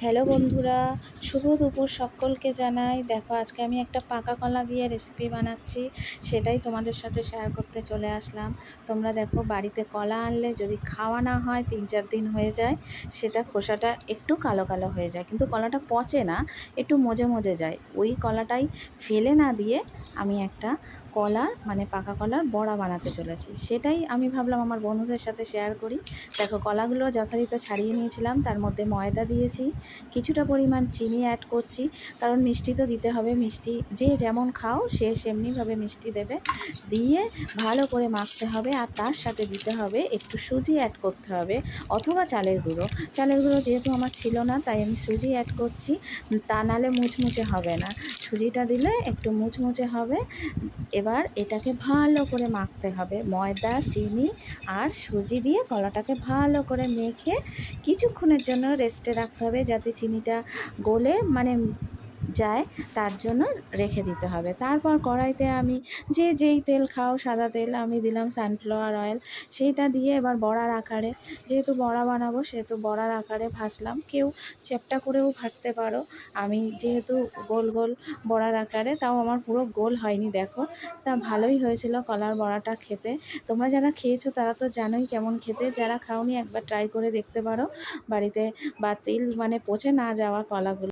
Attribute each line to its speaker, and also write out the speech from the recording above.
Speaker 1: Hello বন্ধুরা, শুভ দুপুর সকলকে জানাই। দেখো, আজকে আমি একটা পাকা কলা দিয়ে রেসিপি বানাচ্ছি, সেটাই তোমাদের সাথে শেয়ার করতে চলে আসলাম। তোমরা দেখো, বাড়িতে কলা আনলে যদি খাওয়া না হয় 3-4 দিন হয়ে যায়, সেটা খোসাটা একটু কালো কালো হয়ে যায়, কিন্তু কলাটা পচে না, একটু মজে মজে যায়। ওই কলাটাই ফেলে না দিয়ে আমি একটা কলার পাকা কলার বড়া বানাতে চলেছি। সেটাই আমি ভাবলাম আমার বন্ধুদের সাথে শেয়ার করি। দেখো, কলাগুলো যথারীতি ছাড়িয়ে নিয়েছিলাম, তার মধ্যে ময়দা দিয়েছি, কিছুটা পরিমাণ চিনি অ্যাড করছি, কারণ মিষ্টি তো দিতে হবে। মিষ্টি যে যেমন খাও সে সেমনিভাবে মিষ্টি দেবে। দিয়ে ভালো করে মাখতে হবে, আর তার সাথে দিতে হবে একটু সুজি অ্যাড করতে হবে, অথবা চালের গুঁড়ো। চালের গুঁড়ো যেহেতু আমার ছিল না, তাই আমি সুজি অ্যাড করছি, তা নাহলে মুচমুচে হবে না। সুজিটা দিলে একটু মুচমুচে হবে। এবার এটাকে ভালো করে মাখতে হবে, ময়দা, চিনি আর সুজি দিয়ে কলাটাকে ভালো করে মেখে কিছুক্ষণের জন্য রেস্টে রাখতে হবে, যাতে চিনিটা গলে যায়, তার জন্য রেখে দিতে হবে। তারপর কড়াইতে আমি যেই তেল খাও, সাদা তেল, আমি দিলাম সানফ্লাওয়ার অয়েল। সেইটা দিয়ে এবার বড়ার আকারে, যেহেতু বড়া বানাবো সেহেতু বড়ার আকারে ভাজলাম। কেউ চ্যাপ্টা করেও ভাজতে পারো, আমি যেহেতু গোল গোল বড়ার আকারে, তাও আমার পুরো গোল হয়নি। দেখো, তা ভালোই হয়েছিল কলার বড়াটা খেতে। তোমরা যারা খেয়েছো তারা তো জানোই কেমন খেতে, যারা খাওনি একবার ট্রাই করে দেখতে পারো বাড়িতে, বা তেল পচে না যাওয়া কলাগুলো।